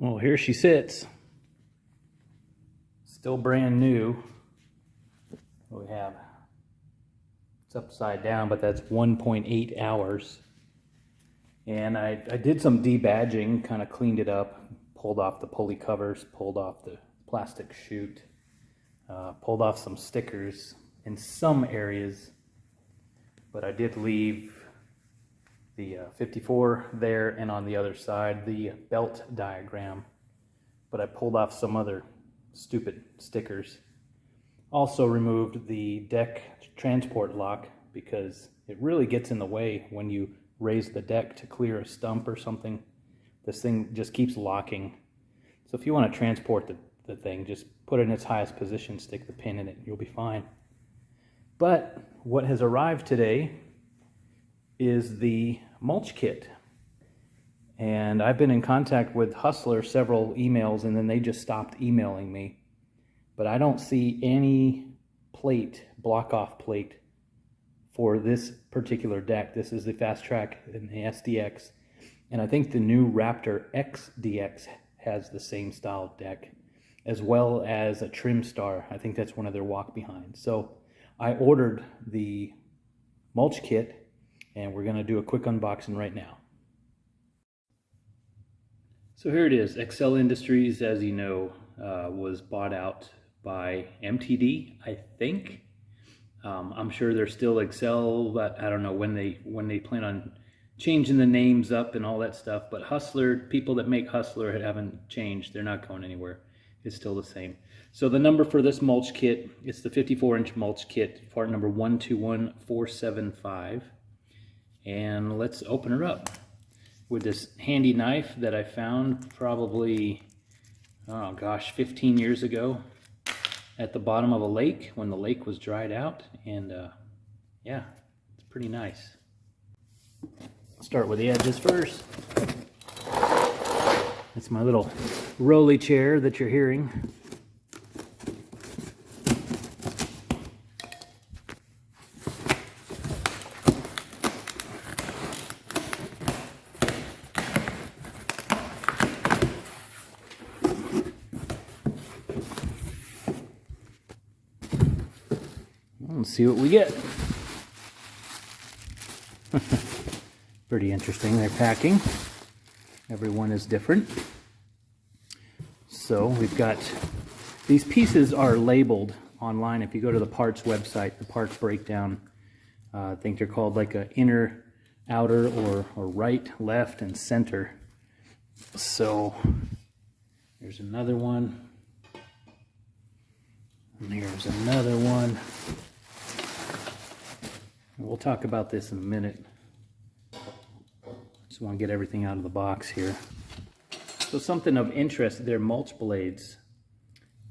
Well, here she sits. Still brand new. What we have, it's upside down, but that's 1.8 hours. And I did some debadging, kind of cleaned it up, pulled off the pulley covers, pulled off the plastic chute, pulled off some stickers in some areas, but I did leave the 54 there, and on the other side the belt diagram, but I pulled off some other stupid stickers. Also removed the deck transport lock because it really gets in the way when you raise the deck to clear a stump or something. This thing just keeps locking. So if you want to transport the thing, just put it in its highest position, stick the pin in it, and you'll be fine. But what has arrived today is the mulch kit. And I've been in contact with Hustler, several emails, and then they just stopped emailing me. But I don't see any plate, block-off plate, for this particular deck. This is the FasTrak and the SDX. And I think the new Raptor XDX has the same style deck, as well as a Trim Star. I think that's one of their walk-behinds. So I ordered the mulch kit, and we're gonna do a quick unboxing right now. So here it is. Excel Industries, as you know, was bought out by MTD, I think. I'm sure they're still Excel, but I don't know when they plan on changing the names up and all that stuff. But Hustler, people that make Hustler haven't changed. They're not going anywhere. It's still the same. So the number for this mulch kit, it's the 54-inch mulch kit, part number 121475. And let's open her up with this handy knife that I found probably, oh gosh, 15 years ago at the bottom of a lake when the lake was dried out. And yeah, it's pretty nice. I'll start with the edges first. That's my little rolly chair that you're hearing. Let's see what we get. Pretty interesting, they're packing. Everyone is different. So we've got, these pieces are labeled online. If you go to the parts website, the parts breakdown, I think they're called like a inner, outer, or right, left, and center. So there's another one. And here's another one. We'll talk about this in a minute. Just want to get everything out of the box here. So something of interest, they're mulch blades.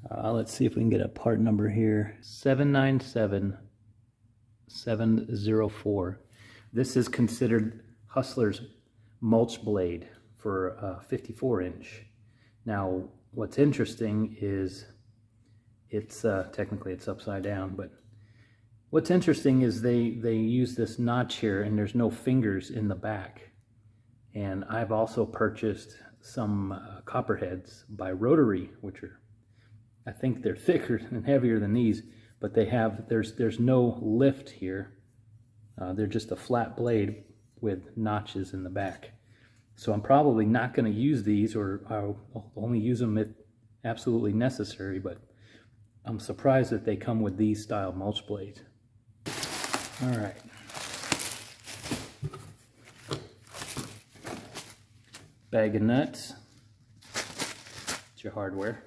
Let's see if we can get a part number here. 797704. This is considered Hustler's mulch blade for a 54-inch. Now, what's interesting is it's technically it's upside down, but what's interesting is they use this notch here, and there's no fingers in the back. And I've also purchased some copperheads by Rotary, which are, I think they're thicker and heavier than these, but they have, there's no lift here. They're just a flat blade with notches in the back. So I'm probably not going to use these, or I'll only use them if absolutely necessary, but I'm surprised that they come with these style mulch blades. All right. Bag of nuts. It's your hardware.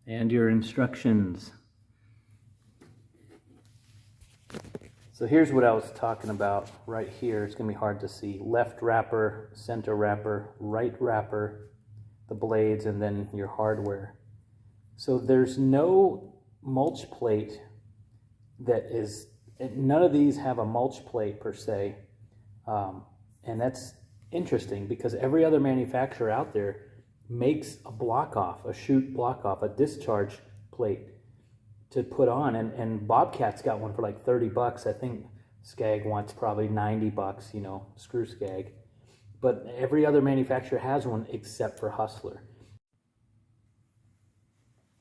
And your instructions. So here's what I was talking about right here. It's going to be hard to see. Left wrapper, center wrapper, right wrapper, the blades, and then your hardware. So there's no mulch plate that is, none of these have a mulch plate per se. And that's interesting because every other manufacturer out there makes a block off, a chute block off, a discharge plate to put on, and Bobcat's got one for like 30 bucks. I think Skag wants probably 90 bucks, you know, screw Skag. But every other manufacturer has one except for Hustler.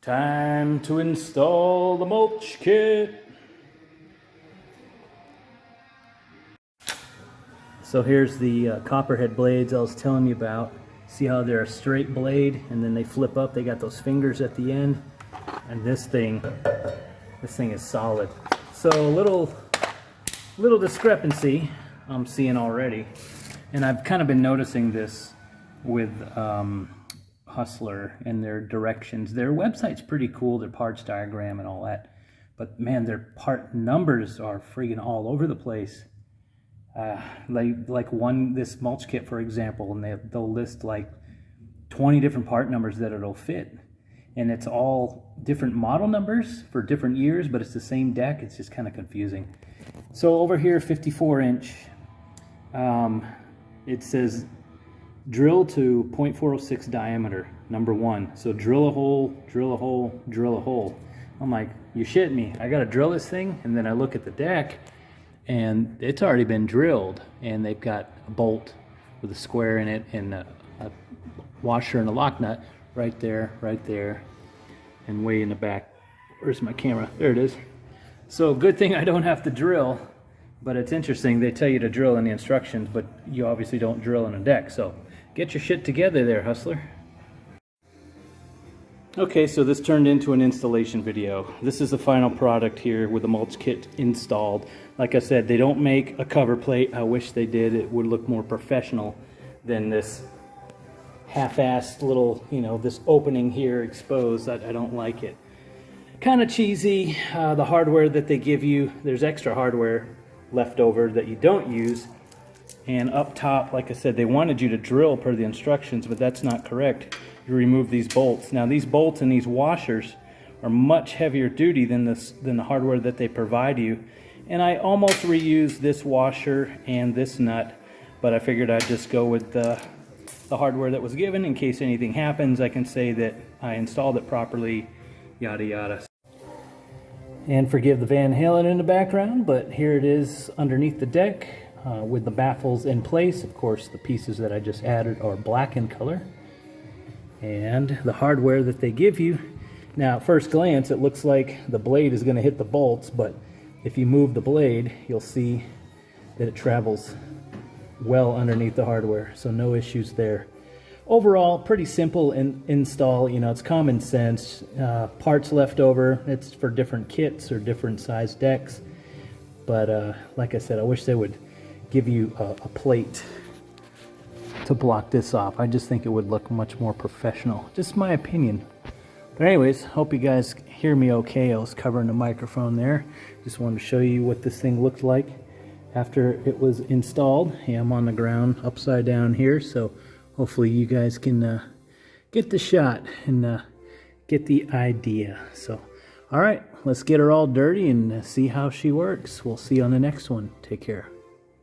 Time to install the mulch kit. So here's the copperhead blades I was telling you about. See how they're a straight blade and then they flip up. They got those fingers at the end. And this thing is solid. So a little discrepancy I'm seeing already. And I've kind of been noticing this with Hustler and their directions. Their website's pretty cool, their parts diagram and all that. But man, their part numbers are freaking all over the place. Like this mulch kit, for example, and they'll list like 20 different part numbers that it'll fit. And it's all different model numbers for different years, but it's the same deck. It's just kind of confusing. So over here, 54 inch, it says drill to 0.406 diameter, number 1. So drill a hole, drill a hole, drill a hole. I'm like, you shit me. I got to drill this thing? And then I look at the deck, and it's already been drilled, and they've got a bolt with a square in it and a washer and a lock nut right there, and way in the back. Where's my camera? There it is. So good thing I don't have to drill, but it's interesting. They tell you to drill in the instructions, but you obviously don't drill in a deck. So get your shit together there, Hustler. Okay, so this turned into an installation video. This is the final product here with the mulch kit installed. Like I said, they don't make a cover plate. I wish they did. It would look more professional than this half-assed little, you know, this opening here exposed. I don't like it. Kind of cheesy. The hardware that they give you, there's extra hardware left over that you don't use. And up top, like I said, they wanted you to drill per the instructions, but that's not correct. You remove these bolts. Now these bolts and these washers are much heavier duty than the hardware that they provide you. And I almost reused this washer and this nut, but I figured I'd just go with the hardware that was given. In case anything happens, I can say that I installed it properly, yada yada. And forgive the Van Halen in the background, but here it is underneath the deck with the baffles in place. Of course, the pieces that I just added are black in color. And the hardware that they give you. Now, at first glance, it looks like the blade is going to hit the bolts, but if you move the blade, you'll see that it travels well underneath the hardware, so no issues there. Overall, pretty simple install. You know, it's common sense. Parts left over. It's for different kits or different size decks. But like I said, I wish they would give you a plate to block this off. I just think it would look much more professional. Just my opinion. But anyways, hope you guys hear me okay. I was covering the microphone there. Just wanted to show you what this thing looked like after it was installed. Yeah, I'm on the ground upside down here, so hopefully you guys can get the shot and get the idea. So, all right, let's get her all dirty and see how she works. We'll see you on the next one. Take care.